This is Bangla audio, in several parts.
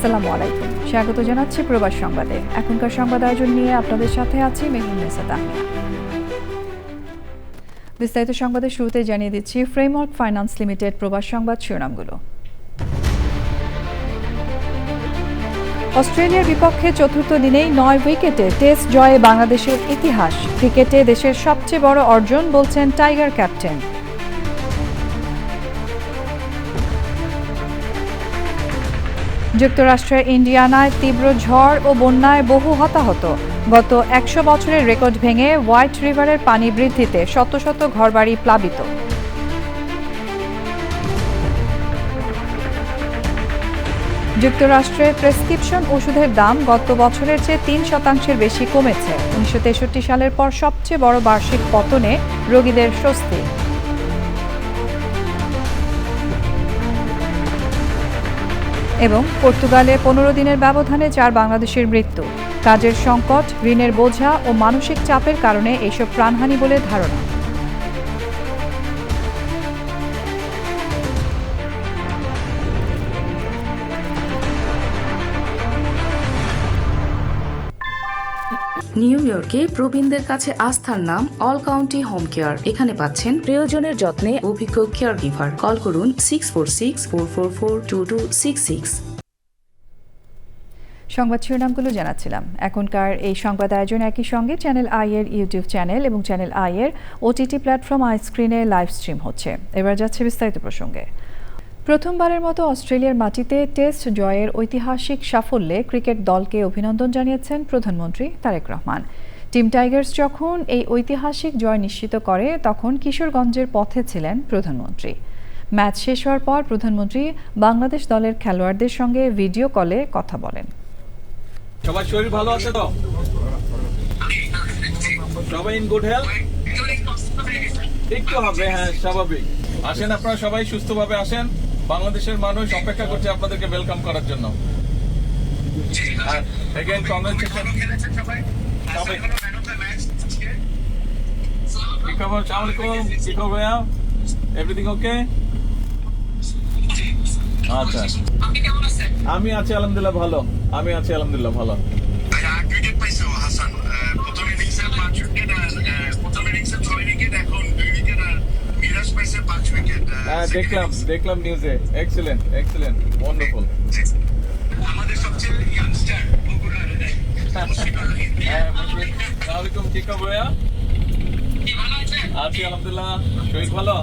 আসসালামু আলাইকুম, স্বাগত জানাচ্ছি প্রবাস সংবাদে। এখনকার সংবাদ আয়োজন নিয়ে আপনাদের সাথে আছি মেহরুন্নেসা তাহমিয়া। বিস্তারিত সংবাদের শুরুতে জানিয়ে দিচ্ছি ফ্রেমওয়ার্ক ফাইন্যান্স লিমিটেড প্রবাস সংবাদ শিরোনামগুলো। অস্ট্রেলিয়ার বিপক্ষে চতুর্থ দিনেই 9 উইকেটে টেস্ট জয়ে বাংলাদেশের ইতিহাস। ক্রিকেটে দেশের সবচেয়ে বড় অর্জন বলছেন টাইগার ক্যাপ্টেন। যুক্তরাষ্ট্রের ইন্ডিয়ানায় তীব্র ঝড় ও বন্যায় বহু হতাহত। গত 100 বছরের রেকর্ড ভেঙে হোয়াইট রিভারের পানি বৃদ্ধিতে শত শত ঘরবাড়ি প্লাবিত। যুক্তরাষ্ট্রে প্রেসক্রিপশন ওষুধের দাম গত বছরের চেয়ে 3% বেশি কমেছে। 1963 সালের পর সবচেয়ে বড় বার্ষিক পতনে রোগীদের স্বস্তি। এবং পর্তুগালে 15 দিনের ব্যবধানে 4 বাংলাদেশের মৃত্যু। কাজের সংকট, ঋণের বোঝা ও মানসিক চাপের কারণে এসব প্রাণহানি বলে ধারণা। নিউ ইয়র্কে প্রবীণদের কাছে আস্থার নাম অল কাউন্টি হোম কেয়ার। এখানে পাচ্ছেন প্রিয়জনের যত্নে অভিজ্ঞ কেয়ার গিভার। কল করুন 646-444-2266। সংবাদ শিরোনামগুলো জানাচ্ছিলাম। এখনকার এই সংবাদ আয়োজন একই সঙ্গে চ্যানেল আই এর ইউটিউব চ্যানেল এবং চ্যানেল আই এর ওটিটি প্ল্যাটফর্ম আইস্ক্রিনে লাইভ স্ট্রিম হচ্ছে। এবার যাচ্ছে বিস্তারিত প্রসঙ্গে। প্রথমবারের মতো অস্ট্রেলিয়ার মাটিতে টেস্ট জয়ের ঐতিহাসিক সাফল্যে ক্রিকেট দলকে অভিনন্দন জানিয়েছেন প্রধানমন্ত্রী তারেক রহমান। টিম টাইগার্স যখন এই ঐতিহাসিক জয় নিশ্চিত করে তখন কিশোরগঞ্জের পথে ছিলেন প্রধানমন্ত্রী। ম্যাচ শেষ হওয়ার পর প্রধানমন্ত্রী বাংলাদেশ দলের খেলোয়াড়দের সঙ্গে ভিডিও কলে কথা বলেন। সবার শরীর ভালো আছে তো? সবাই ইন গুড হেলথ? একটু হবে, হ্যাঁ স্বাভাবিক। আসেন, আপনারা সবাই সুস্থভাবে আসেন। বাংলাদেশের মানুষ অপেক্ষা করছে আপনাদেরকে ওয়েলকাম করার জন্য। এগেইন কংগ্রেচুলেশন সবাই। কি খবর? আসসালামু আলাইকুম। কি খবর ভাইয়া? Everything okay? আচ্ছা, আমি আছি আলহামদুলিল্লাহ ভালো। দেখলাম নিউজে। Excellent, wonderful. আমাদের সবচেয়ে ইয়াংস্টার বগুড়ার আসসালামু কি খবর ভাইয়া? আছি আলহামদুলিল্লাহ। শরীর ভালো?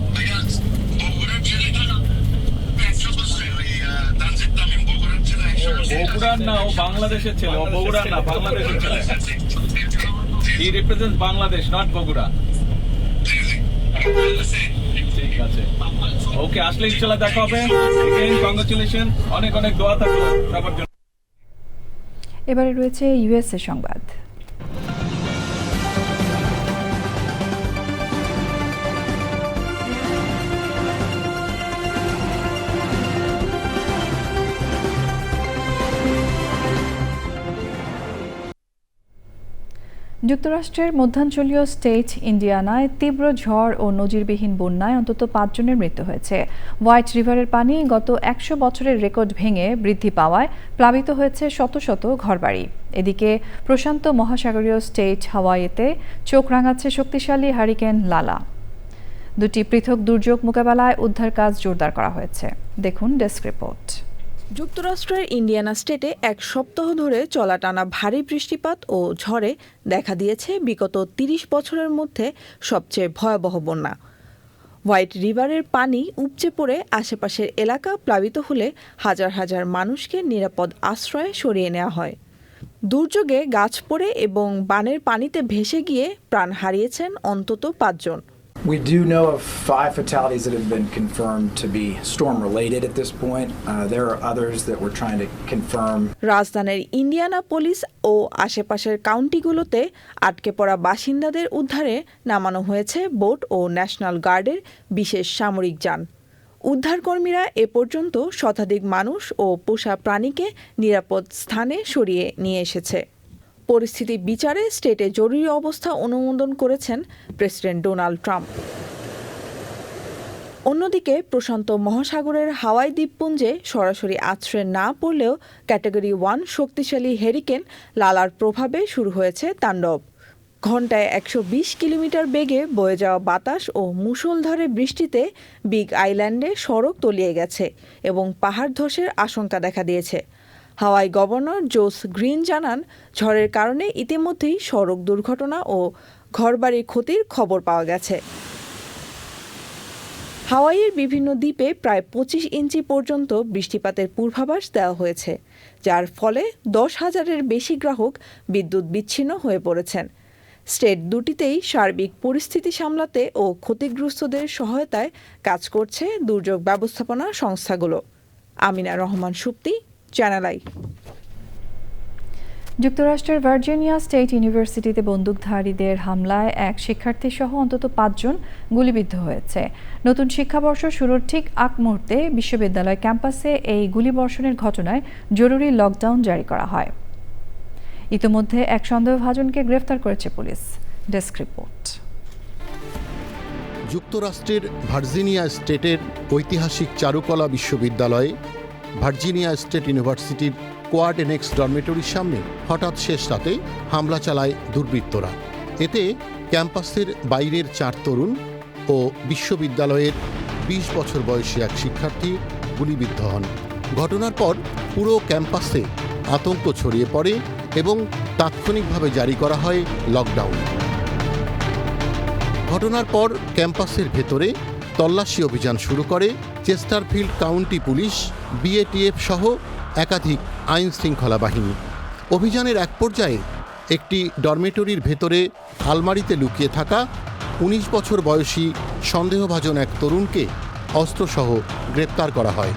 বগুড়ার না, ও বাংলাদেশের ছেলে। ও বগুড়ার না, বাংলাদেশের ছেলে। হি রিপ্রেজেন্টস বাংলাদেশ, নট বগুড়া। ঠিক আছে, ওকে। আসলে ইনশাআল্লাহ দেখা হবে। এগেইন কংগ্রেচুলেশন, অনেক অনেক দোয়া থাকলো সবার জন্য। এবারে রয়েছে ইউএসএ সংবাদ। যুক্তরাষ্ট্রের মধ্যাঞ্চলীয় স্টেট ইন্ডিয়ানায় তীব্র ঝড় ও নজিরবিহীন বন্যায় অন্তত 5 জনের মৃত্যু হয়েছে। হোয়াইট রিভারের পানি গত 100 বছরের রেকর্ড ভেঙে বৃদ্ধি পাওয়ায় প্লাবিত হয়েছে শত শত ঘরবাড়ি। এদিকে প্রশান্ত মহাসাগরীয় স্টেট হাওয়াইতে চোখ রাঙাচ্ছে শক্তিশালী হারিকেন লালা। দুটি পৃথক দুর্যোগ মোকাবেলায় উদ্ধার কাজ জোরদার করা হয়েছে। দেখুন ডেস্ক রিপোর্ট। যুক্তরাষ্ট্রের ইন্ডিয়ানা স্টেটে 1 সপ্তাহ ধরে চলা টানা ভারী বৃষ্টিপাত ও ঝড়ে দেখা দিয়েছে বিগত 30 বছরের মধ্যে সবচেয়ে ভয়াবহ বন্যা। হোয়াইট রিভারের পানি উপচে পড়ে আশেপাশের এলাকা প্লাবিত হলে হাজার হাজার মানুষকে নিরাপদ আশ্রয়ে সরিয়ে নেওয়া হয়। দুর্যোগে গাছ পড়ে এবং বানের পানিতে ভেসে গিয়ে প্রাণ হারিয়েছেন অন্তত 5 জন। We do know of 5 fatalities that have been confirmed to be storm-related at this point. There are others that we're trying to confirm. রাজধানীর ইন্ডিয়ানাপোলিস ও আশেপাশের কাউন্টিগুলোতে আটকে পড়া বাসিন্দাদের উদ্ধারে নামানো হয়েছে বোট ও ন্যাশনাল গার্ডের বিশেষ সামরিক যান। উদ্ধারকর্মীরা এ পর্যন্ত শতাধিক মানুষ ও পোষা প্রাণীকে নিরাপদ স্থানে সরিয়ে নিয়ে এসেছে। পরিস্থিতি বিচারে স্টেটে জরুরি অবস্থা অনুমোদন করেছেন প্রেসিডেন্ট ডোনাল্ড ট্রাম্প। অন্যদিকে প্রশান্ত মহাসাগরের হাওয়াই দ্বীপপুঞ্জে সরাসরি আছড়ে না পড়লেও ক্যাটাগরি 1 শক্তিশালী হেরিকেন লালার প্রভাবে শুরু হয়েছে তাণ্ডব। ঘণ্টায় 120 কিলোমিটার বেগে বয়ে যাওয়া বাতাস ও মুষলধারে বৃষ্টিতে বিগ আইল্যান্ডে সড়ক তলিয়ে গেছে এবং পাহাড় ধসের আশঙ্কা দেখা দিয়েছে। হাওয়াই গভর্নর জোস গ্রিন জানান, ঝড়ের কারণে ইতিমধ্যেই সড়ক দুর্ঘটনা ও ঘরবাড়ির ক্ষতির খবর পাওয়া গেছে। হাওয়াইয়ের বিভিন্ন দ্বীপে প্রায় 25 ইঞ্চি পর্যন্ত বৃষ্টিপাতের পূর্বাভাস দেওয়া হয়েছে, যার ফলে 10,000-এর বেশি গ্রাহক বিদ্যুৎ বিচ্ছিন্ন হয়ে পড়েছেন। স্টেট দুটিতেই সার্বিক পরিস্থিতি সামলাতে ও ক্ষতিগ্রস্তদের সহায়তায় কাজ করছে দুর্যোগ ব্যবস্থাপনা সংস্থাগুলো। Amina Rahman Supti, channel I. যুক্তরাষ্ট্রের ভার্জিনিয়া স্টেট ইউনিভার্সিটিতে বন্দুকধারীদের হামলায় এক শিক্ষার্থী সহ অন্তত 5 জন গুলিবিদ্ধ হয়েছে। নতুন শিক্ষাবর্ষ শুরুর ঠিক আগ মুহূর্তে বিশ্ববিদ্যালয় ক্যাম্পাসে এই গুলিবর্ষণের ঘটনায় জরুরি লকডাউন জারি করা হয়। ইতিমধ্যে এক সন্দেহভাজনকে গ্রেফতার করেছে পুলিশ। Desk report. যুক্তরাষ্ট্রের ভার্জিনিয়া স্টেটের ঐতিহাসিক চারুকলা বিশ্ববিদ্যালয়ে ভার্জিনিয়া স্টেট ইউনিভার্সিটির কোয়াড এনেক্স ডরমেটরির সামনে হঠাৎ শেষ রাতে হামলা চালায় দুর্বৃত্তরা। এতে ক্যাম্পাসের বাইরের 4 তরুণ ও বিশ্ববিদ্যালয়ের 20 বছর বয়সী এক শিক্ষার্থী গুলিবিদ্ধ হন। ঘটনার পর পুরো ক্যাম্পাসে আতঙ্ক ছড়িয়ে পড়ে এবং তাৎক্ষণিকভাবে জারি করা হয় লকডাউন। ঘটনার পর ক্যাম্পাসের ভেতরে তল্লাশি অভিযান শুরু করে চেস্টারফিল্ড কাউন্টি পুলিশ, বিএটিএফ সহ একাধিক আইন শৃঙ্খলা বাহিনী। অভিযানের এক পর্যায়ে একটি ডরমেটরির ভেতরে আলমারিতে লুকিয়ে থাকা 19 বছর বয়সী সন্দেহভাজন এক তরুণকে অস্ত্রসহ গ্রেপ্তার করা হয়।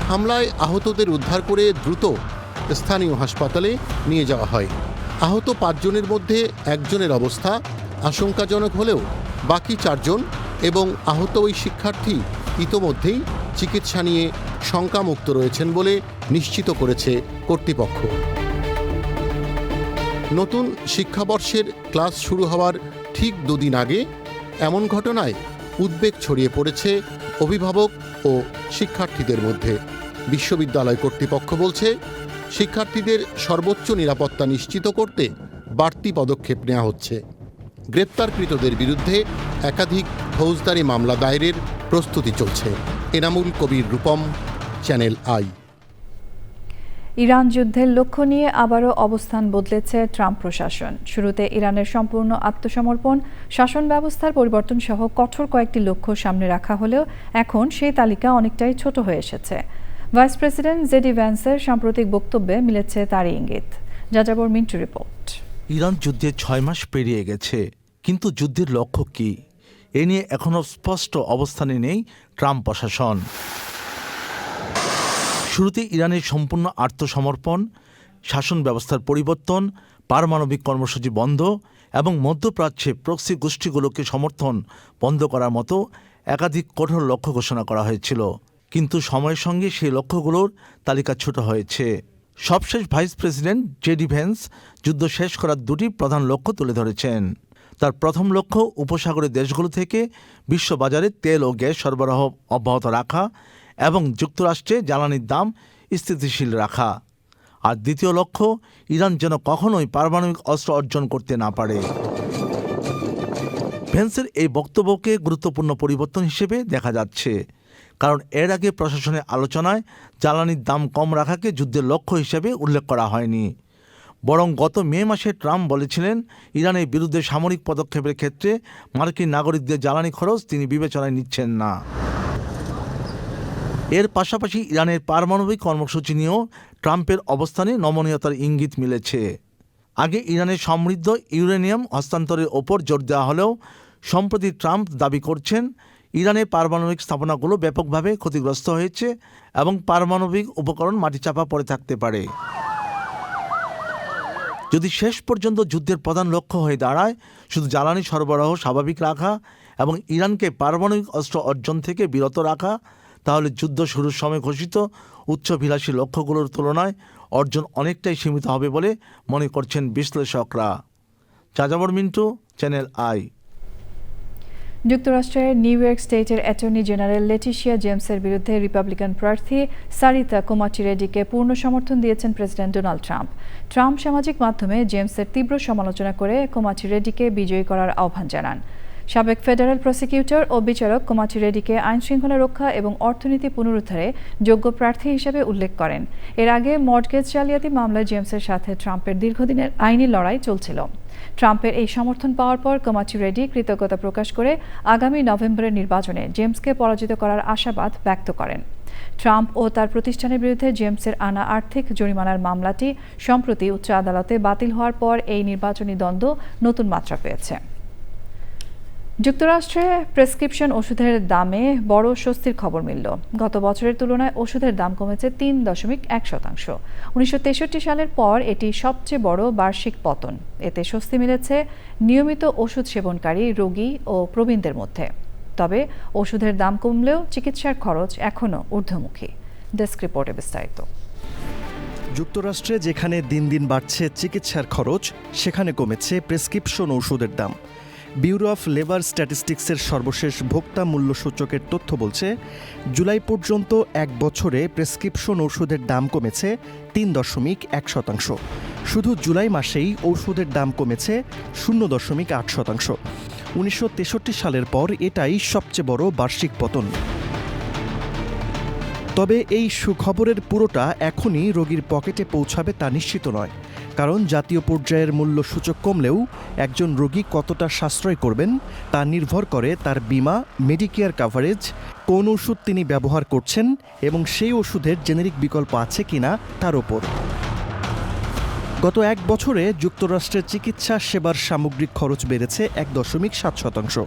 হামলায় আহতদের উদ্ধার করে দ্রুত স্থানীয় হাসপাতালে নিয়ে যাওয়া হয়। আহত 5 জনের মধ্যে একজনের অবস্থা আশঙ্কাজনক হলেও বাকি 4 জন এবং আহত ওই শিক্ষার্থী ইতোমধ্যেই চিকিৎসা নিয়ে শঙ্কামুক্ত রয়েছেন বলে নিশ্চিত করেছে কর্তৃপক্ষ। নতুন শিক্ষাবর্ষের ক্লাস শুরু হওয়ার ঠিক 2 দিন আগে এমন ঘটনায় উদ্বেগ ছড়িয়ে পড়েছে অভিভাবক ও শিক্ষার্থীদের মধ্যে। বিশ্ববিদ্যালয় কর্তৃপক্ষ বলছে, শিক্ষার্থীদের সর্বোচ্চ নিরাপত্তা নিশ্চিত করতে বাড়তি পদক্ষেপ নেওয়া হচ্ছে। গ্রেপ্তারকৃতদের বিরুদ্ধে একাধিক ফৌজদারি মামলা দায়েরের প্রস্তুতি চলছে। Enamul Kabir Rupam, channel I. Iran যুদ্ধের লক্ষ্য নিয়ে আবারও অবস্থান বদলেছে ট্রাম্প প্রশাসন। শুরুতে ইরানের সম্পূর্ণ আত্মসমর্পণ, শাসন ব্যবস্থার পরিবর্তন সহ কঠোর কয়েকটি লক্ষ্য সামনে রাখা হলেও এখন সেই তালিকা অনেকটাই ছোট হয়ে এসেছে। ভাইস প্রেসিডেন্ট জেডি ভ্যান্সের সাম্প্রতিক বক্তব্যে মিলেছে তারই ইঙ্গিত। যাযাবর মিন্টু রিপোর্ট। ইরান যুদ্ধে 6 মাস পেরিয়ে গেছে, কিন্তু যুদ্ধের লক্ষ্য কি এ নিয়ে এখনও স্পষ্ট অবস্থানে নেই ট্রাম্প প্রশাসন। শুরুতে ইরানের সম্পূর্ণ আত্মসমর্পণ, শাসন ব্যবস্থার পরিবর্তন, পারমাণবিক কর্মসূচি বন্ধ এবং মধ্যপ্রাচ্যে প্রক্সি গোষ্ঠীগুলোকে সমর্থন বন্ধ করার মতো একাধিক কঠোর লক্ষ্য ঘোষণা করা হয়েছিল। কিন্তু সময়ের সঙ্গে সেই লক্ষ্যগুলোর তালিকা ছোট হয়েছে। সবশেষ ভাইস প্রেসিডেন্ট জেডি ভ্যান্স যুদ্ধ শেষ করার 2টি প্রধান লক্ষ্য তুলে ধরেছেন। তার প্রথম লক্ষ্য উপসাগরের দেশগুলো থেকে বিশ্ববাজারে তেল ও গ্যাস সরবরাহ অব্যাহত রাখা এবং যুক্তরাষ্ট্রে জ্বালানির দাম স্থিতিশীল রাখা। আর দ্বিতীয় লক্ষ্য, ইরান যেন কখনোই পারমাণবিক অস্ত্র অর্জন করতে না পারে। ভ্যান্সের এই বক্তব্যকে গুরুত্বপূর্ণ পরিবর্তন হিসেবে দেখা যাচ্ছে, কারণ এর আগে প্রশাসনের আলোচনায় জ্বালানির দাম কম রাখাকে যুদ্ধের লক্ষ্য হিসেবে উল্লেখ করা হয়নি। বরং গত মে মাসে ট্রাম্প বলেছিলেন, ইরানের বিরুদ্ধে সামরিক পদক্ষেপের ক্ষেত্রে মার্কিন নাগরিকদের জ্বালানি খরচ তিনি বিবেচনায় নিচ্ছেন না। এর পাশাপাশি ইরানের পারমাণবিক কর্মসূচি নিয়েও ট্রাম্পের অবস্থানে নমনীয়তার ইঙ্গিত মিলেছে। আগে ইরানের সমৃদ্ধ ইউরেনিয়াম হস্তান্তরের ওপর জোর দেওয়া হলেও সম্প্রতি ট্রাম্প দাবি করছেন, ইরানের পারমাণবিক স্থাপনাগুলো ব্যাপকভাবে ক্ষতিগ্রস্ত হয়েছে এবং পারমাণবিক উপকরণ মাটিচাপা পড়ে থাকতে পারে। যদি শেষ পর্যন্ত যুদ্ধের প্রধান লক্ষ্য হয়ে দাঁড়ায় শুধু জ্বালানি সরবরাহ স্বাভাবিক রাখা এবং ইরানকে পারমাণবিক অস্ত্র অর্জন থেকে বিরত রাখা, তাহলে যুদ্ধ শুরুর সময় ঘোষিত উচ্চাভিলাষী লক্ষ্যগুলোর তুলনায় অর্জন অনেকটাই সীমিত হবে বলে মনে করছেন বিশ্লেষকরা। যাযাবর মিন্টু, চ্যানেল আই। যুক্তরাষ্ট্রের নিউ ইয়র্ক স্টেটের অ্যাটর্নি জেনারেল লেটিশিয়া জেমসের বিরুদ্ধে রিপাবলিকান প্রার্থী সারিতা কোমাচিরেডিকে পূর্ণ সমর্থন দিয়েছেন প্রেসিডেন্ট ডোনাল্ড ট্রাম্প। ট্রাম্প সামাজিক মাধ্যমে জেমসের তীব্র সমালোচনা করে কোমাচিরেডিকে বিজয়ী করার আহ্বান জানান। সাবেক ফেডারেল প্রসিকিউটর ও বিচারক কোমাচিরেডিকে আইনশৃঙ্খলা রক্ষা এবং অর্থনীতি পুনরুদ্ধারে যোগ্য প্রার্থী হিসেবে উল্লেখ করেন। এর আগে মর্টগেজ জালিয়াতি মামলায় জেমসের সাথে ট্রাম্পের দীর্ঘদিনের আইনি লড়াই চলছিল। ট্রাম্পের এই সমর্থন পাওয়ার পর কোমাচিরেডি কৃতজ্ঞতা প্রকাশ করে আগামী নভেম্বরের নির্বাচনে জেমসকে পরাজিত করার আশাবাদ ব্যক্ত করেন। ট্রাম্প ও তার প্রতিষ্ঠানের বিরুদ্ধে জেমসের আনা আর্থিক জরিমানার মামলাটি সম্প্রতি উচ্চ আদালতে বাতিল হওয়ার পর এই নির্বাচনী দ্বন্দ্ব নতুন মাত্রা পেয়েছে। যুক্তরাষ্ট্রে প্রেসক্রিপশন ওষুধের দামে বড় স্বস্তির খবর মিলল। গত বছরের তুলনায় ওষুধের দাম কমেছে 3.1%। 1963 সালের পর এটি সবচেয়ে বড় বার্ষিক পতন। এতে স্বস্তি মিলেছে নিয়মিত ওষুধ সেবনকারী রোগী ও প্রবীণদের মধ্যে। তবে ওষুধের দাম কমলেও চিকিৎসার খরচ এখনও ঊর্ধ্বমুখী। ডেস্ক রিপোর্টে বিস্তারিত। যুক্তরাষ্ট্রে যেখানে দিন দিন বাড়ছে চিকিৎসার খরচ, সেখানে কমেছে প্রেসক্রিপশন ওষুধের দাম। ব্যুরো অফ লেবার স্ট্যাটিস্টিক্সের সর্বশেষ ভোক্তা মূল্য সূচকের তথ্য বলছে, জুলাই পর্যন্ত এক বছরে প্রেসক্রিপশন ওষুধের দাম কমেছে 3.1%। শুধু জুলাই মাসেই ওষুধের দাম কমেছে 0.8%। 1963 সালের পর এটাই সবচেয়ে বড় বার্ষিক পতন। তবে এই সুখবরের পুরোটা এখনই রোগীর পকেটে পৌঁছাবে তা নিশ্চিত নয়। কারণ জাতীয় পর্যায়ের মূল্য সূচক কমলেও একজন রোগী কতটা সাশ্রয় করবেন তা নির্ভর করে তার বীমা, মেডিকেয়ার কাভারেজ, কোন ওষুধ তিনি ব্যবহার করছেন এবং সেই ওষুধের জেনেরিক বিকল্প আছে কিনা তার ওপর। গত এক বছরে যুক্তরাষ্ট্রের চিকিৎসা সেবার সামগ্রিক খরচ বেড়েছে 1.7%।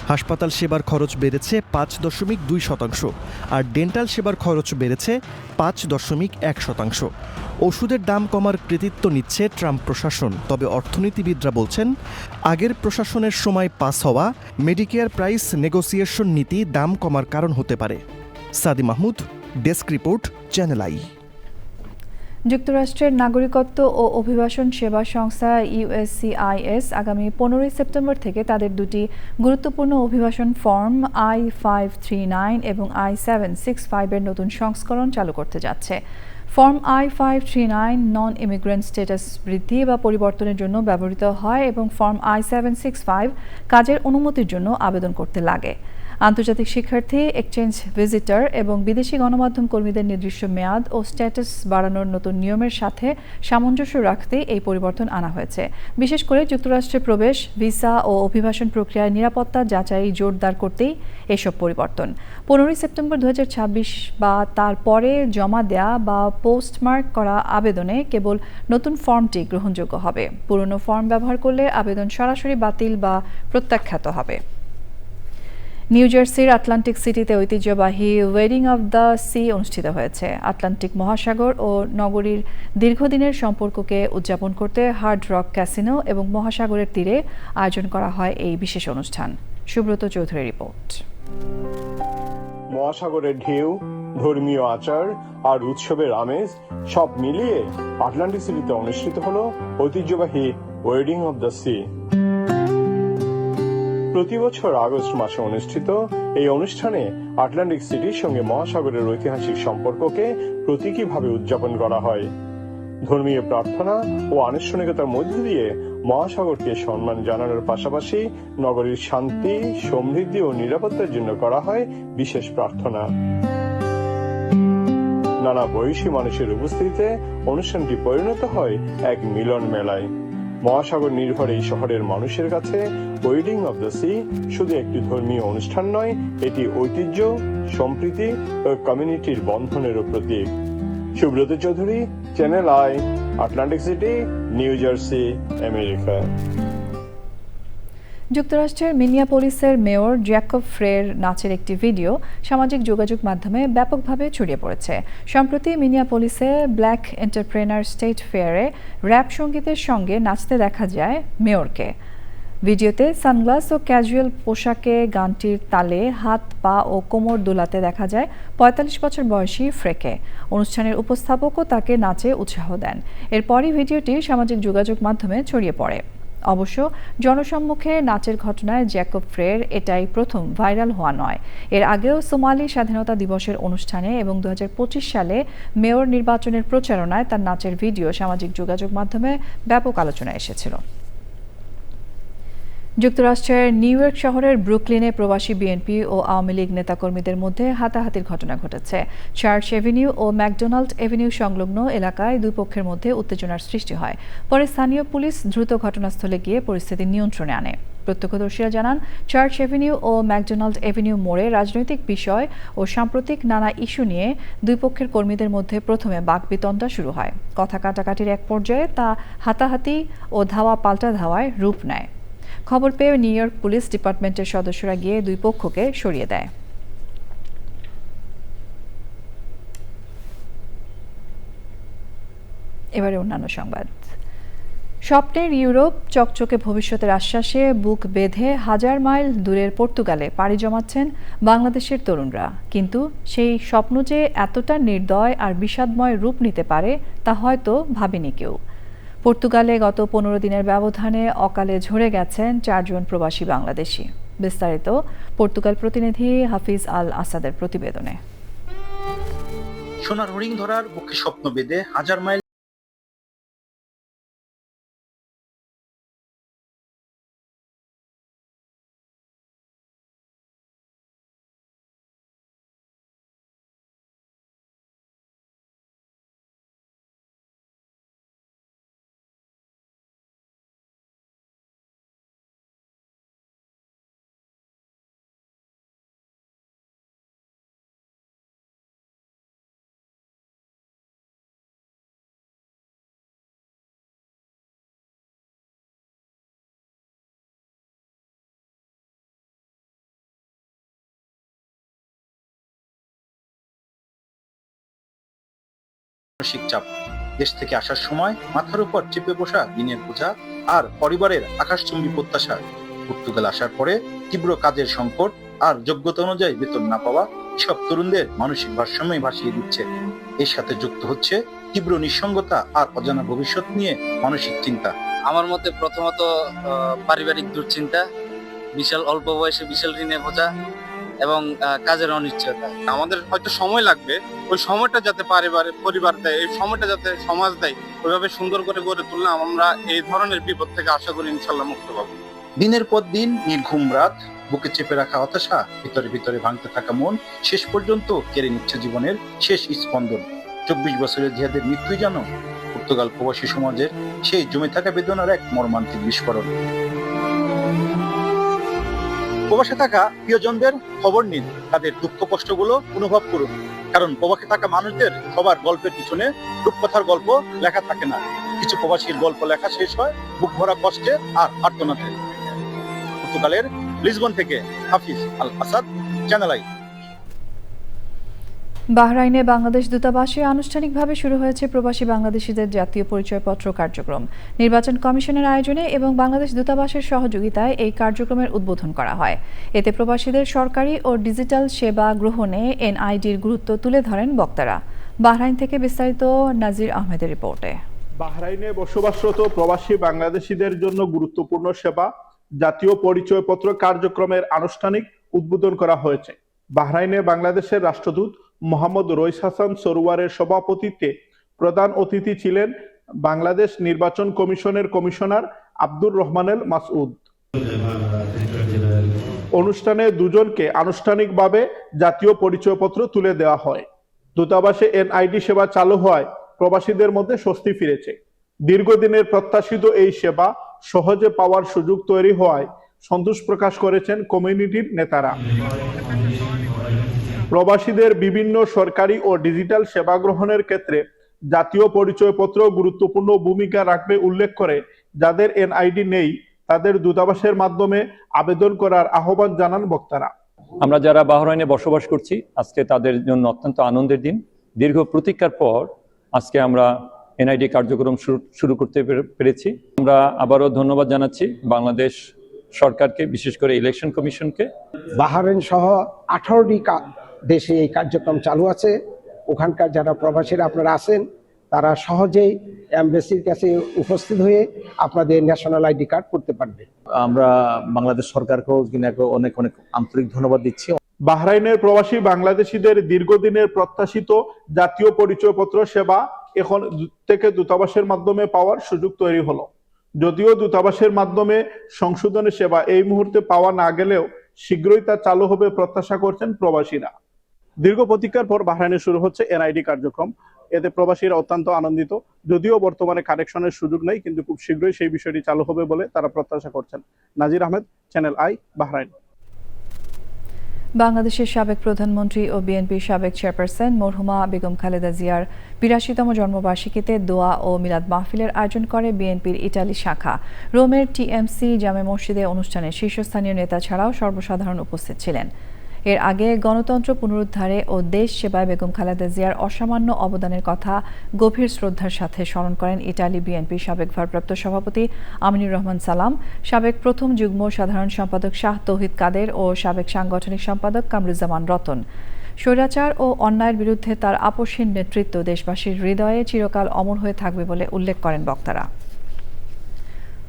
হাসপাতাল সেবার খরচ বেড়েছে 5.2%, আর ডেন্টাল সেবার খরচ বেড়েছে 5.1%। ওষুধের দাম কমার কৃতিত্ব নিচ্ছে ট্রাম্প প্রশাসন। তবে অর্থনীতিবিদরা বলছেন, আগের প্রশাসনের সময় পাস হওয়া মেডিকেয়ার প্রাইস নেগোসিয়েশন নীতি দাম কমার কারণ হতে পারে। সাদি Mahmud, desk report, channel I. যুক্তরাষ্ট্রের নাগরিকত্ব ও অভিবাসন সেবা সংস্থা USCIS আগামী 15 সেপ্টেম্বর থেকে তাদের দুটি গুরুত্বপূর্ণ অভিবাসন ফর্ম I-539 এবং I-765 এর নতুন সংস্করণ চালু করতে যাচ্ছে। Form I-539 non immigrant status বৃদ্ধি বা পরিবর্তনের জন্য ব্যবহৃত হয় এবং ফর্ম I-765 কাজের অনুমতির জন্য আবেদন করতে লাগে। আন্তর্জাতিক শিক্ষার্থী, এক্সচেঞ্জ ভিজিটর এবং বিদেশি গণমাধ্যম কর্মীদের নির্দিষ্ট মেয়াদ ও স্ট্যাটাস বাড়ানোর নতুন নিয়মের সাথে সামঞ্জস্য রাখতে এই পরিবর্তন আনা হয়েছে। বিশেষ করে যুক্তরাষ্ট্রে প্রবেশ, ভিসা ও অভিবাসন প্রক্রিয়ায় নিরাপত্তা যাচাই জোরদার করতেই এসব পরিবর্তন। 15 সেপ্টেম্বর 2026 বা তার পরে জমা দেয়া বা পোস্টমার্ক করা আবেদনে কেবল নতুন ফর্মটি গ্রহণযোগ্য হবে। পুরনো ফর্ম ব্যবহার করলে আবেদন সরাসরি বাতিল বা প্রত্যাখ্যাত হবে। নিউ জার্সির আটলান্টিক সিটিতে ঐতিহ্যবাহী ওয়েডিং অব দ্য সি অনুষ্ঠিত হয়েছে। আটলান্টিক মহাসাগর ও নগরীর দীর্ঘদিনের সম্পর্ককে উদযাপন করতে হার্ড রক ক্যাসিনো এবং মহাসাগরের তীরে আয়োজন করা হয় এই বিশেষ অনুষ্ঠান। সুব্রত চৌধুরীর রিপোর্ট। মহাসাগরের ঢেউ, ধর্মীয় আচার আর উৎসবের আমেজ সব মিলিয়ে আটলান্টিক সিটিতে অনুষ্ঠিত হলো ঐতিহ্যবাহী ওয়েডিং অব দ্য সি। প্রতি বছর আগস্ট মাসে অনুষ্ঠিত এই অনুষ্ঠানে আটলান্টিক সিটির সঙ্গে মহাসাগরের ঐতিহাসিক সম্পর্ককে প্রতীকীভাবে উদযাপন করা হয়। ধর্মীয় প্রার্থনা ও আনুষ্ঠানিকতার মধ্য দিয়ে মহাসাগরকে সম্মান জানানোর পাশাপাশি নগরীর শান্তি, সমৃদ্ধি ও নিরাপত্তার জন্য করা হয় বিশেষ প্রার্থনা। নানা বয়সী মানুষের উপস্থিতিতে অনুষ্ঠানটি পরিণত হয় এক মিলন মেলায়। মহাসাগর নির্ভর এই শহরের মানুষের কাছে ওয়েডিং অব দ্য সি শুধু একটি ধর্মীয় অনুষ্ঠান নয়, এটি ঐতিহ্য, সম্প্রীতি ও কমিউনিটির বন্ধনেরও প্রতীক। Subrata Chowdhury, Channel I, Atlantic City, New Jersey, America. যুক্তরাষ্ট্রের মিনিয়াপোলিসের মেয়র জ্যাকব ফ্রের নাচের একটি ভিডিও সামাজিক যোগাযোগ মাধ্যমে ব্যাপকভাবে ছড়িয়ে পড়েছে। সম্প্রতি মিনিয়াপোলিসে ব্ল্যাক এন্টারপ্রেনার স্টেট ফেয়ারে র্যাপ সঙ্গীতের সঙ্গে নাচতে দেখা যায় মেয়রকে। ভিডিওতে সানগ্লাস ও ক্যাজুয়াল পোশাকে গানটির তালে হাত, পা ও কোমর দোলাতে দেখা যায় 45 বছর বয়সী ফ্রেকে। অনুষ্ঠানের উপস্থাপকও তাকে নাচে উৎসাহ দেন। এরপরই ভিডিওটি সামাজিক যোগাযোগ মাধ্যমে ছড়িয়ে পড়ে। অবশ্য জনসম্মুখে নাচের ঘটনায় জ্যাকব ফ্রের এটাই প্রথম ভাইরাল হওয়া নয়। এর আগেও সোমালি স্বাধীনতা দিবসের অনুষ্ঠানে এবং 2025 সালে মেয়র নির্বাচনের প্রচারণায় তার নাচের ভিডিও সামাজিক যোগাযোগ মাধ্যমে ব্যাপক আলোচনায় এসেছিল। যুক্তরাষ্ট্রের নিউ ইয়র্ক শহরের ব্রুকলিনে প্রবাসী বিএনপি ও আওয়ামী লীগ নেতাকর্মীদের মধ্যে হাতাহাতির ঘটনা ঘটেছে। চার্চ এভিনিউ ও ম্যাকডোনাল্ড এভিনিউ সংলগ্ন এলাকায় দুই পক্ষের মধ্যে উত্তেজনার সৃষ্টি হয়। পরে স্থানীয় পুলিশ দ্রুত ঘটনাস্থলে গিয়ে পরিস্থিতি নিয়ন্ত্রণে আনে। প্রত্যক্ষদর্শীরা জানান, চার্চ এভিনিউ ও ম্যাকডোনাল্ড এভিনিউ মোড়ে রাজনৈতিক বিষয় ও সাম্প্রতিক নানা ইস্যু নিয়ে দুই পক্ষের কর্মীদের মধ্যে প্রথমে বাকবিতণ্ডা শুরু হয়। কথা কাটাকাটির এক পর্যায়ে তা হাতাহাতি ও ধাওয়া পাল্টা ধাওয়ায় রূপ নেয়। খবর পেয়ে নিউ ইয়র্ক পুলিশ ডিপার্টমেন্টের সদস্যরা গিয়ে দুই পক্ষকে সরিয়ে দেয়। এবারে অন্যান্য সংবাদ। স্বপ্নের ইউরোপ চকচকে ভবিষ্যতের আশ্বাসে বুক বেঁধে হাজার মাইল দূরের পর্তুগালে পাড়ি জমাচ্ছেন বাংলাদেশের তরুণরা। কিন্তু সেই স্বপ্ন যে এতটা নির্দয় আর বিষাদময় রূপ নিতে পারে তা হয়তো ভাবেনি কেউ। পর্তুগালে গত 15 দিনের ব্যবধানে অকালে ঝরে গেছেন 4 জন প্রবাসী বাংলাদেশি। বিস্তারিত পর্তুগাল প্রতিনিধি হাফিজ আল আসাদের প্রতিবেদনে। সোনার হরিণ ধরার বুকে স্বপ্ন বেঁধে হাজার মাইল মানসিক চাপ, দেশ থেকে আসার সময় মাথার উপর চেপে বসা ঋণের বোঝা আর পরিবারের আকাশচুম্বী প্রত্যাশা। পর্তুগাল আসার পরে তীব্র কাজের সংকট আর যোগ্যতা অনুযায়ী বেতন না পাওয়া সব তরুণদের মানসিক ভারসাম্যই ভাসিয়ে দিচ্ছে। এর সাথে যুক্ত হচ্ছে তীব্র নিঃসঙ্গতা আর অজানা ভবিষ্যৎ নিয়ে মানসিক চিন্তা। আমার মতে প্রথমত পারিবারিক দুশ্চিন্তা, বিশাল অল্প বয়সে বিশাল ঋণের বোঝা এবং কাজের অনিশ্চয়তা। আমাদের হয়তো সময় লাগবে, ওই সময়টা যাতে পরিবার দেয়, এই সময়টা যাতে সমাজ দেয়, ওইভাবে সুন্দর করে গড়ে তুললে আমরা এই ধরনের বিপদ থেকে আশা করি ইনশাল্লাহ মুক্ত পাবো। দিনের পর দিন নির্ঘুম রাত, বুকে চেপে রাখা হতাশা, ভিতরে ভিতরে ভাঙতে থাকা মন শেষ পর্যন্ত কেড়ে নিচ্ছে জীবনের শেষ স্পন্দন। 24 বছরের জিহাদের মৃত্যুই যেন পর্তুগাল প্রবাসী সমাজের সেই জমে থাকা বেদনার এক মর্মান্তিক বিস্ফোরণ। প্রবাসে থাকা প্রিয়জনদের খবর নিন, তাদের দুঃখ কষ্টগুলো অনুভব করুন, কারণ প্রবাসে থাকা মানুষদের সবার গল্পের পিছনে রূপকথার গল্প লেখা থাকে না। কিছু প্রবাসীর গল্প লেখা শেষ হয় বুক ভরা কষ্টে আর আর্তনাদে। পর্তুগালের লিসবন থেকে হাফিজ আল আসাদ, চ্যানেল আই। বাহরাইনে বাংলাদেশ দূতাবাসে আনুষ্ঠানিকভাবে শুরু হয়েছে প্রবাসী বাংলাদেশিদের জাতীয় পরিচয়পত্র কার্যক্রম। নির্বাচন কমিশনের আয়োজনে এবং বাংলাদেশ দূতাবাসের সহযোগিতায় এই কার্যক্রমের উদ্বোধন করা হয়। এতে প্রবাসীদের সরকারি ও ডিজিটাল সেবা গ্রহণে এনআইডির গুরুত্ব তুলে ধরেন বক্তারা। বাহরাইন থেকে বিস্তারিত নাজির আহমেদের রিপোর্টে। বাহরাইনে বসবাসরত প্রবাসী বাংলাদেশিদের জন্য গুরুত্বপূর্ণ সেবা জাতীয় পরিচয়পত্র কার্যক্রমের আনুষ্ঠানিক উদ্বোধন করা হয়েছে। বাহরাইনে বাংলাদেশের রাষ্ট্রদূত মোহাম্মদ রইস হাসান সরোয়ারের সভাপতিত্বে প্রধান অতিথি ছিলেন বাংলাদেশ নির্বাচন কমিশনের কমিশনার আব্দুর রহমানেল মাসউদ। অনুষ্ঠানে দুজনকে আনুষ্ঠানিকভাবে জাতীয় পরিচয়পত্র তুলে দেওয়া হয়। দূতাবাসে এনআইডি সেবা চালু হওয়ায় প্রবাসীদের মধ্যে স্বস্তি ফিরেছে। দীর্ঘদিনের প্রত্যাশিত এই সেবা সহজে পাওয়ার সুযোগ তৈরি হওয়ায় সন্তোষ প্রকাশ করেছেন কমিউনিটির নেতারা। প্রবাসীদের বিভিন্ন সরকারি ও ডিজিটাল সেবা গ্রহণের ক্ষেত্রে জাতীয় পরিচয়পত্র গুরুত্বপূর্ণ ভূমিকা রাখবে উল্লেখ করে যাদের এনআইডি নেই তাদের দূতাবাসের মাধ্যমে আবেদন করার আহ্বান জানান বক্তারা। আমরা যারা বাহরাইনে বসবাস করছি, আজকে তাদের জন্য অত্যন্ত আনন্দের দিন। দীর্ঘ প্রতীক্ষার পর আজকে আমরা এনআইডি কার্যক্রম শুরু করতে পেরেছি। আমরা আবারও ধন্যবাদ জানাচ্ছি বাংলাদেশ সরকারকে, বিশেষ করে ইলেকশন কমিশনকে। বাহরাইন সহ 18টি দেশে এই কার্যক্রম চালু আছে। ওখানকার যারা প্রবাসীরা আপনারা আছেন, তারা সহজেই এমবেসির কাছে উপস্থিত হয়ে আপনাদের ন্যাশনাল আইডি কার্ড করতে পারবে। আমরা বাংলাদেশ সরকারকেও অনেক অনেক আন্তরিক ধন্যবাদ দিচ্ছি। বাহরাইনের প্রবাসী বাংলাদেশিদের দীর্ঘদিনের প্রত্যাশিত জাতীয় পরিচয়পত্র সেবা এখন থেকে দূতাবাসের মাধ্যমে পাওয়ার সুযোগ তৈরি হলো। যদিও দূতাবাসের মাধ্যমে সংশোধনের সেবা এই মুহূর্তে পাওয়া না গেলেও শীঘ্রই তা চালু হবে প্রত্যাশা করছেন প্রবাসীরা। দীর্ঘ প্রতীক্ষার পর বাহরাইনে শুরু হচ্ছে এনআইডি কার্যক্রম। এতে প্রবাসীরা অত্যন্ত আনন্দিত। যদিও বর্তমানে কারেকশনের সুযোগ নেই, কিন্তু খুব শীঘ্রই সেই বিষয়টি চালু হবে বলে তারা প্রত্যাশা করছেন। নাজির আহমেদ, চ্যানেল আই, বাহরাইন। বাংলাদেশের সাবেক প্রধানমন্ত্রী ও বিএনপির সাবেক চেয়ারপারসন মরহুমা বেগম খালেদা জিয়ার ৮২তম জন্মবার্ষিকীতে দোয়া ও মিলাদ মাহফিলের আয়োজন করে বিএনপির ইটালি শাখা। রোমের টিএমসি জামে মসজিদে অনুষ্ঠানে শীর্ষস্থানীয় নেতা ছাড়াও সর্বসাধারণ উপস্থিত ছিলেন। এর আগে গণতন্ত্র পুনরুদ্ধারে ও দেশ সেবায় বেগম খালেদা জিয়ার অসামান্য অবদানের কথা গভীর শ্রদ্ধার সাথে স্মরণ করেন ইটালি বিএনপির সাবেক ভারপ্রাপ্ত সভাপতি আমিনুর রহমান সালাম, সাবেক প্রথম যুগ্ম সাধারণ সম্পাদক শাহ তৌহিদ কাদের ও সাবেক সাংগঠনিক সম্পাদক কামরুজ্জামান রতন। স্বৈরাচার ও অন্যায়ের বিরুদ্ধে তার আপোষহীন নেতৃত্ব দেশবাসীর হৃদয়ে চিরকাল অমর হয়ে থাকবে বলে উল্লেখ করেন বক্তারা।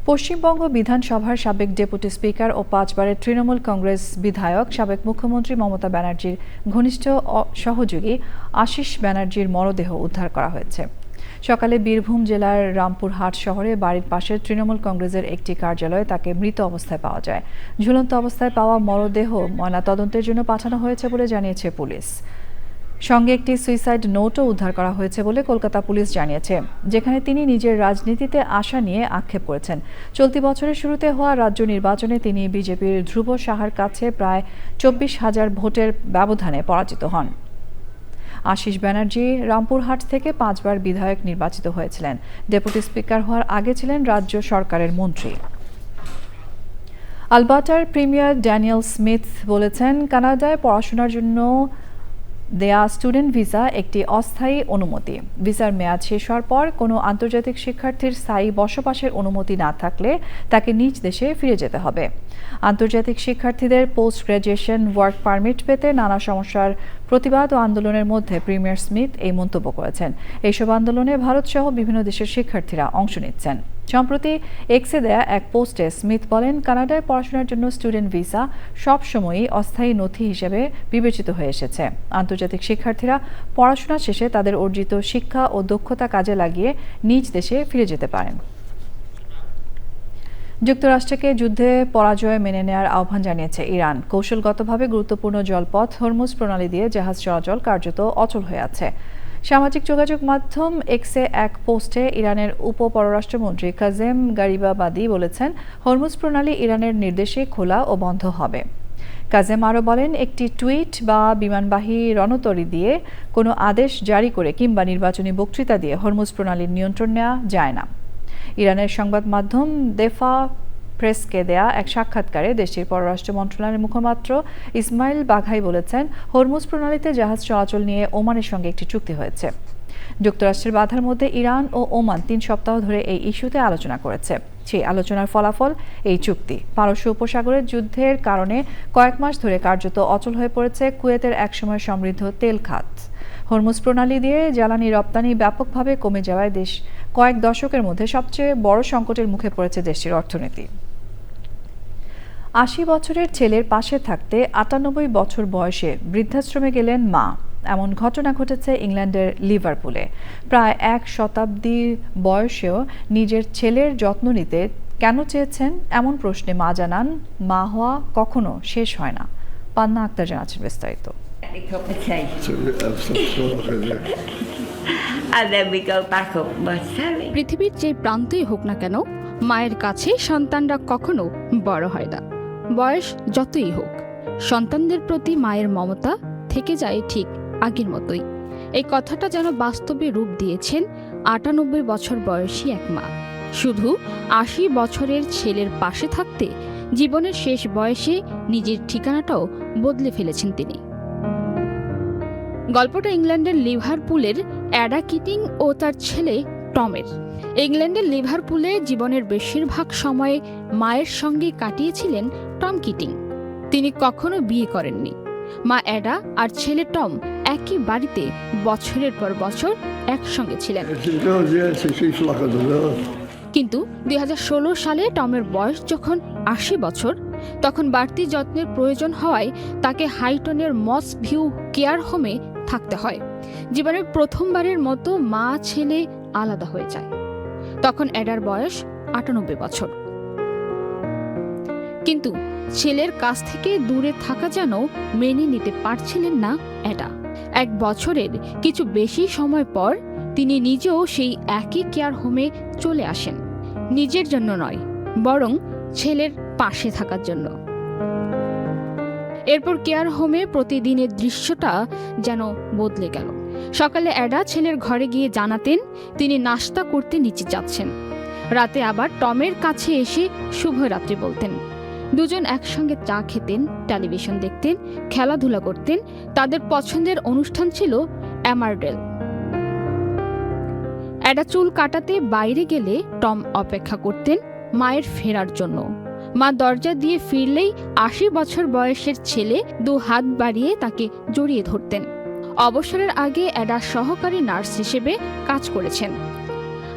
পশ্চিমবঙ্গ বিধানসভার সাবেক ডেপুটি স্পিকার ও 5 বারের তৃণমূল কংগ্রেস বিধায়ক সাবেক মুখ্যমন্ত্রী মমতা ব্যানার্জির ঘনিষ্ঠ সহযোগী আশিস ব্যানার্জির মরদেহ উদ্ধার করা হয়েছে। সকালে বীরভূম জেলার রামপুরহাট শহরে বাড়ির পাশের তৃণমূল কংগ্রেসের একটি কার্যালয়ে তাকে মৃত অবস্থায় পাওয়া যায়। ঝুলন্ত অবস্থায় পাওয়া মরদেহ ময়নাতদন্তের জন্য পাঠানো হয়েছে বলে জানিয়েছে পুলিশ। সঙ্গে একটি সুইসাইড নোটও উদ্ধার করা হয়েছে বলে কলকাতা পুলিশ জানিয়েছে, যেখানে তিনি নিজের রাজনীতিতে আসা নিয়ে আক্ষেপ করেছেন। চলতি বছরের শুরুতে হওয়া রাজ্য নির্বাচনে তিনি বিজেপির ধ্রুব সাহার কাছে প্রায় 24,000 ভোটের ব্যবধানে পরাজিত হন। আশিস ব্যানার্জি রামপুরহাট থেকে 5 বার বিধায়ক নির্বাচিত হয়েছিলেন। ডেপুটি স্পিকার হওয়ার আগে ছিলেন রাজ্য সরকারের মন্ত্রী। আলবার্টার প্রিমিয়ার ড্যানিয়েল স্মিথ বলেছেন, কানাডায় পড়াশোনার জন্য দেয়া স্টুডেন্ট ভিসা একটি অস্থায়ী অনুমতি। ভিসার মেয়াদ শেষ হওয়ার পর কোনো আন্তর্জাতিক শিক্ষার্থীর স্থায়ী বসবাসের অনুমতি না থাকলে তাকে নিজ দেশে ফিরে যেতে হবে। আন্তর্জাতিক শিক্ষার্থীদের পোস্ট গ্র্যাজুয়েশন ওয়ার্ক পারমিট পেতে নানা সমস্যার প্রতিবাদ ও আন্দোলনের মধ্যে প্রিমিয়ার স্মিথ এই মন্তব্য করেছেন। এইসব আন্দোলনে ভারতসহ বিভিন্ন দেশের শিক্ষার্থীরা অংশ নিচ্ছেন। সম্প্রতি এক্সে দেয়া এক পোস্টে স্মিথ বলেন, কানাডায় পড়াশোনার জন্য স্টুডেন্ট ভিসা সবসময়ই অস্থায়ী নথি হিসেবে বিবেচিত হয়ে এসেছে। আন্তর্জাতিক শিক্ষার্থীরা পড়াশোনা শেষে তাদের অর্জিত শিক্ষা ও দক্ষতা কাজে লাগিয়ে নিজ দেশে ফিরে যেতে পারেন। যুক্তরাষ্ট্রকে যুদ্ধে পরাজয় মেনে নেওয়ার আহ্বান জানিয়েছে ইরান। কৌশলগতভাবে গুরুত্বপূর্ণ জলপথ হরমুজ প্রণালী দিয়ে জাহাজ চলাচল কার্যত অচল হয়ে আছে। সামাজিক যোগাযোগ মাধ্যম এক্সে এক পোস্টে ইরানের উপপররাষ্ট্রমন্ত্রী কাজেম গারিবাবাদি বলেছেন, হরমুজ প্রণালী ইরানের নির্দেশে খোলা ও বন্ধ হবে। কাজেম আরও বলেন, একটি টুইট বা বিমানবাহী রণতরী দিয়ে কোনো আদেশ জারি করে কিংবা নির্বাচনী বক্তৃতা দিয়ে হরমুজ প্রণালীর নিয়ন্ত্রণ নেওয়া যায় না। ইরানের সংবাদ মাধ্যম দেফা প্রেসকে দেয়া এক সাক্ষাৎকারে দেশটির পররাষ্ট্র মন্ত্রণালয়ের মুখপাত্র ইসমাইল বাঘাই বলেছেন, হরমুজ প্রণালীতে জাহাজ চলাচল নিয়ে ওমানের সঙ্গে একটি চুক্তি হয়েছে। যুক্তরাষ্ট্রের বাধার মধ্যে ইরান ও ওমান 3 সপ্তাহ ধরে এই ইস্যুতে আলোচনা করেছে। সেই আলোচনার ফলাফল এই চুক্তি। পারস্য উপসাগরের যুদ্ধের কারণে কয়েক মাস ধরে কার্যত অচল হয়ে পড়েছে কুয়েতের একসময় সমৃদ্ধ তেল খাত। হরমুজ প্রণালী দিয়ে জ্বালানি রপ্তানি ব্যাপকভাবে কমে যাওয়ায় দেশ কয়েক দশকের মধ্যে সবচেয়ে বড় সংকটের মুখে পড়েছে দেশটির অর্থনীতি। 80 বছরের ছেলের পাশে থাকতে 98 বছর বয়সে বৃদ্ধাশ্রমে গেলেন মা। এমন ঘটনা ঘটেছে ইংল্যান্ডের লিভারপুলে। প্রায় 1 শতাব্দী বয়সেও নিজের ছেলের যত্ন নিতে কেন চেয়েছেন এমন প্রশ্নে মা জানান, মা হওয়া কখনো শেষ হয় না। পান্না আক্তার জানাচ্ছেন বিস্তারিত। পৃথিবীর যে প্রান্তেই হোক না কেন, মায়ের কাছে সন্তানরা কখনো বড় হয় না। বয়স যতই হোক, সন্তানদের প্রতি মায়ের মমতা থেকে যায় ঠিক আগের মতোই। এই কথাটা যেন বাস্তবে রূপ দিয়েছেন 98 বছর বয়সী এক মা। শুধু 80 বছরের ছেলের পাশে থাকতে জীবনের শেষ বয়সে নিজের ঠিকানাটাও বদলে ফেলেছেন তিনি। গল্পটা ইংল্যান্ডের লিভারপুলের অ্যাডা কিটিং ও তার ছেলে টমের। ইংল্যান্ডের লিভারপুলে জীবনের বেশিরভাগ সময়ে মায়ের সঙ্গে কাটিয়েছিলেন টম কিটিং। তিনি কখনো বিয়ে করেননি। মা অ্যাডা আর ছেলে টম একই বাড়িতে বছরের পর বছর একসঙ্গে ছিলেন। কিন্তু 2016 সালে টমের বয়স যখন 80 বছর, তখন বাড়তি যত্নের প্রয়োজন হওয়ায় তাকে হাইটনের মস ভিউ কেয়ার হোমে থাকতে হয়। জীবনের প্রথমবারের মতো মা ছেলে আলাদা হয়ে যায়। তখন অ্যাডার বয়স 98 বছর। কিন্তু ছেলের কাছ থেকে দূরে থাকা যেন মেনে নিতে পারছিলেন না অ্যাডা। 1 বছরের কিছু বেশি সময় পর তিনি নিজেও সেই একই কেয়ার হোমে চলে আসেন, নিজের জন্য নয় বরং ছেলের পাশে থাকার জন্য। এরপর কেয়ার হোমে প্রতিদিনের দৃশ্যটা যেন বদলে গেল। সকালে অ্যাডা ছেলের ঘরে গিয়ে জানাতেন তিনি নাস্তা করতে নিচে যাচ্ছেন। রাতে আবার টমের কাছে এসে শুভরাত্রি বলতেন। দুজন একসঙ্গে চা খেতেন, টেলিভিশন দেখতেন, খেলাধুলা করতেন। তাদের পছন্দের অনুষ্ঠান ছিল অ্যামারডেল। অ্যাডা চুল কাটাতে বাইরে গেলে টম অপেক্ষা করতেন মায়ের ফেরার জন্য। মা দরজা দিয়ে ফিরলেই 80 বছর বয়সের ছেলে 2 হাত বাড়িয়ে তাকে জড়িয়ে ধরতেন। অবসরের আগে অ্যাডা সহকারী নার্স হিসেবে কাজ করেছেন,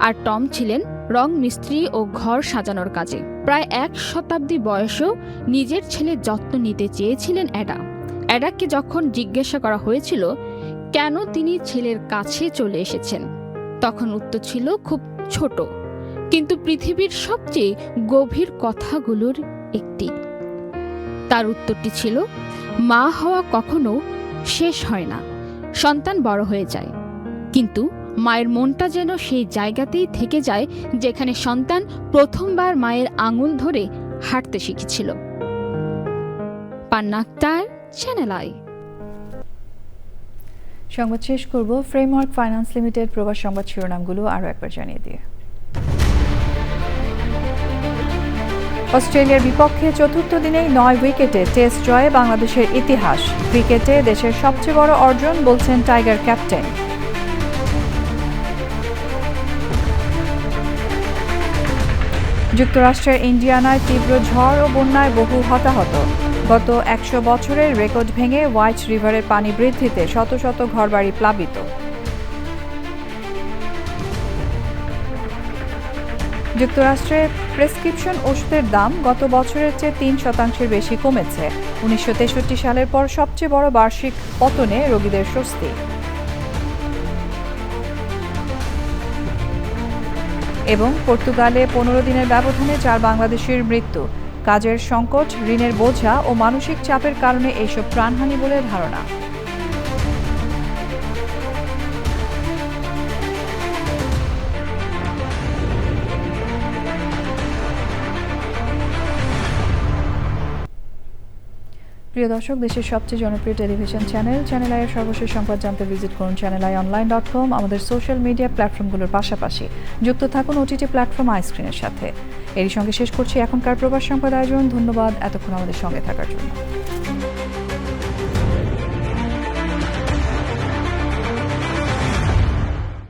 আর টম ছিলেন রং মিস্ত্রি ও ঘর সাজানোর কাজে। প্রায় 1 শতাব্দী বয়সেও নিজের ছেলের যত্ন নিতে চেয়েছিলেন অ্যাডা। অ্যাডাকে যখন জিজ্ঞাসা করা হয়েছিল কেন তিনি ছেলের কাছে চলে এসেছেন, তখন উত্তর ছিল খুব ছোট কিন্তু পৃথিবীর সবচেয়ে গভীর কথাগুলোর একটি। তার উত্তরটি ছিল, মা হওয়া কখনো শেষ হয় না, সন্তান বড় হয়ে যায়, কিন্তু মায়ের মনটা যেন সেই জায়গাতেই থেকে যায় যেখানে সন্তান প্রথমবার মায়ের আঙুল ধরে হাঁটতে শিখেছিল। পান্না আক্তার, চ্যানেল আই। সংবাদ শেষ করব ফ্রেমওয়ার্ক ফাইন্যান্স লিমিটেড প্রবাস সংবাদ শিরোনামগুলো আরও একবার জানিয়ে দিয়ে। অস্ট্রেলিয়ার বিপক্ষে চতুর্থ দিনেই 9 উইকেটে টেস্ট জয়ে বাংলাদেশের ইতিহাস। ক্রিকেটে দেশের সবচেয়ে বড় অর্জন বলছেন টাইগার ক্যাপ্টেন। যুক্তরাষ্ট্রের ইন্ডিয়ানায় তীব্র ঝড় ও বন্যায় বহু হতাহত। গত 100 বছরের রেকর্ড ভেঙে হোয়াইট রিভারের পানি বৃদ্ধিতে শত শত ঘরবাড়ি প্লাবিত। যুক্তরাষ্ট্রে প্রেসক্রিপশন ওষুধের দাম গত বছরের চেয়ে 3% বেশি কমেছে। 1963 সালের পর সবচেয়ে বড় বার্ষিক পতনে রোগীদের স্বস্তি। এবং পর্তুগালে 15 দিনের ব্যবধানে 4 বাংলাদেশির মৃত্যু। কাজের সংকট, ঋণের বোঝা ও মানসিক চাপের কারণে এইসব প্রাণহানি বলে ধারণা। প্রিয় দর্শক, দেশের সবচেয়ে জনপ্রিয় টেলিভিশন চ্যানেল আইয়ের সর্বশেষ সংবাদ জানতে ভিজিট করুন channelionline.com। আমাদের সোশ্যাল মিডিয়া প্ল্যাটফর্মগুলোর পাশাপাশি যুক্ত থাকুন ওটিটি প্ল্যাটফর্ম আইস্ক্রিনের সাথে। এরই সঙ্গে শেষ করছি এখনকার প্রবাস সংবাদ আয়োজন। ধন্যবাদ এতক্ষণ আমাদের সঙ্গে থাকার জন্য।